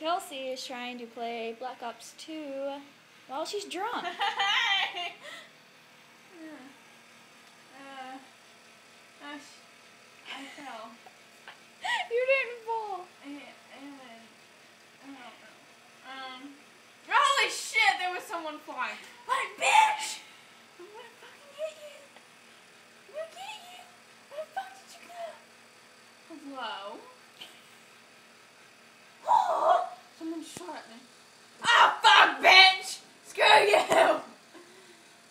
Kelsey is trying to play Black Ops 2 while she's drunk. I fell. You didn't fall. I don't know. Holy shit, there was someone flying. What, bitch? I'm gonna fucking hit you. I'm gonna get you. Where the fuck did you go? Hello? Someone shot at me. Oh, fuck, bitch! Screw you!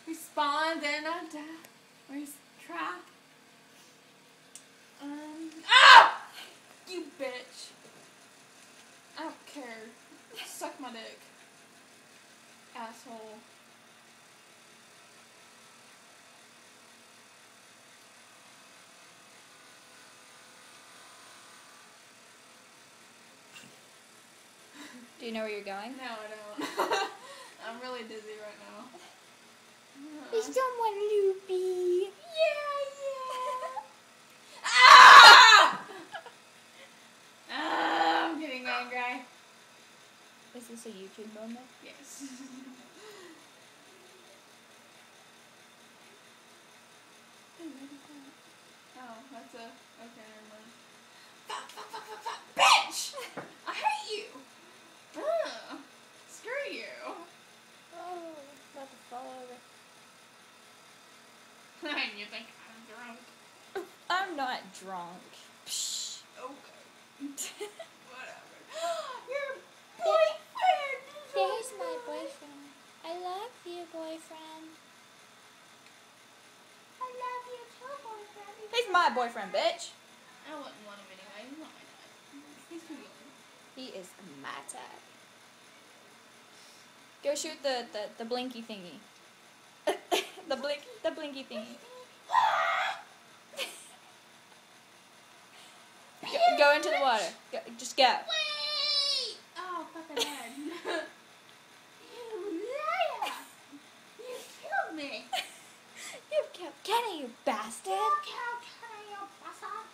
Respawn, then I die. Where's trap? Ah! You bitch. I don't care. Suck my dick. Asshole. Do you know where you're going? No, I don't. I'm really dizzy right now. Is someone loopy? Yeah. Ah! I'm getting angry. Is this a YouTube moment? Yes. Oh, that's a... Okay, never mind. Fuck, bitch! I hate you! Screw you. Oh, about to fall over. And you think I'm drunk? I'm not drunk. Psh. Okay. Whatever. Your boyfriend! There's my boyfriend. I love you, boyfriend. I love you too, boyfriend. He's my boyfriend, bitch. I wouldn't want him anyway. He's not my dad. He's too young. He is my type. Go shoot the blinky thingy. the blinky thingy. Go into the water. Just go. Wait! Oh, fucking head. You liar! You killed me! You killed Kenny, you bastard. You killed Kenny, you bastard!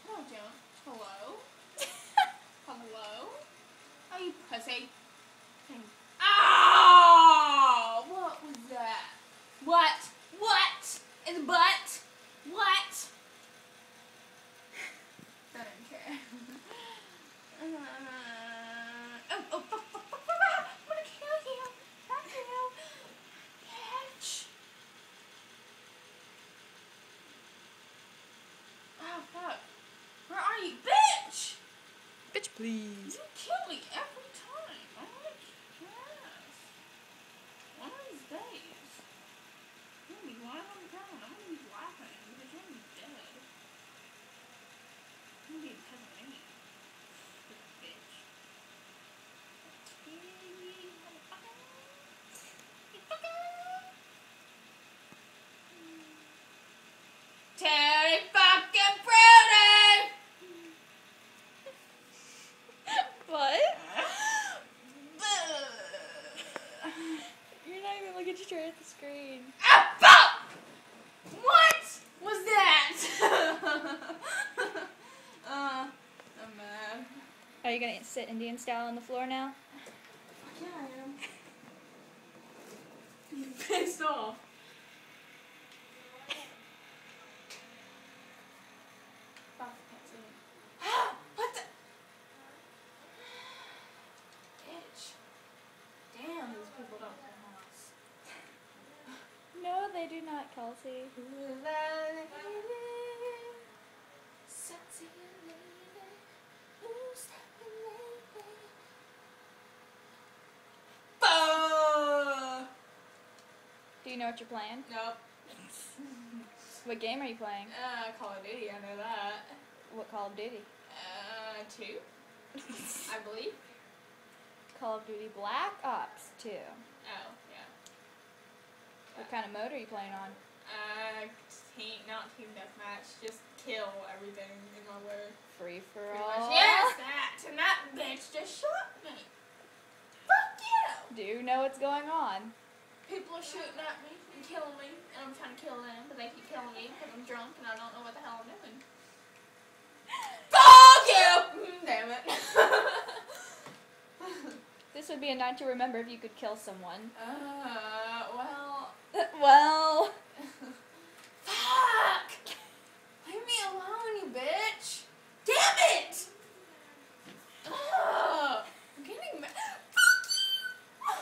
No, don't. Hello? Hello? Oh, you pussy. Oh! What was that? What? What? In the butt? What? I don't care. Oh, fuck, fuck, fuck, fuck, fuck. I'm gonna kill you. Fuck you. Bitch. Oh, fuck. Where are you? Bitch! Bitch, please. You kill me every time. Oh my gosh. One of these days. I'm gonna be lying on the ground. I'm gonna be laughing because you're gonna be dead. I'm gonna be because of me. Stupid bitch. You motherfucker. You fucker. Terry fucking Brody! What? You're not even looking straight at the screen. Ah, fuck! What was that? I'm mad. Are you gonna sit Indian style on the floor now? Yeah, I am. You pissed off. What the? Bitch. Damn, these people don't play house. No, they do not, Kelsey. Sexy lady, who's that lady? Fuck! Do you know what you're playing? Nope. What game are you playing? Call of Duty, I know that. What Call of Duty? 2, I believe. Call of Duty Black Ops 2. Oh, yeah. What kind of mode are you playing on? Not team deathmatch, just kill everything in my way. Free for Pretty all. much. Yes, that! And that bitch just shot me. Fuck you! Do you know what's going on? People are shooting at me and killing me, and I'm trying to kill them, but they keep killing me because I'm drunk and I don't know what the hell I'm doing. Fuck you! Damn it. would be a night to remember if you could kill someone. Well. Well. Fuck! Leave me alone, you bitch! Damn it! Ugh! I'm getting mad. Fuck you!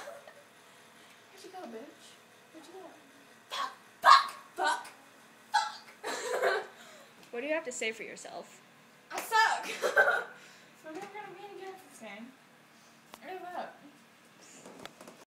Where'd you go, bitch? Where'd you go? Fuck! Fuck! Fuck! Fuck! What do you have to say for yourself? I suck! So we're never gonna be any good at this game. I give up.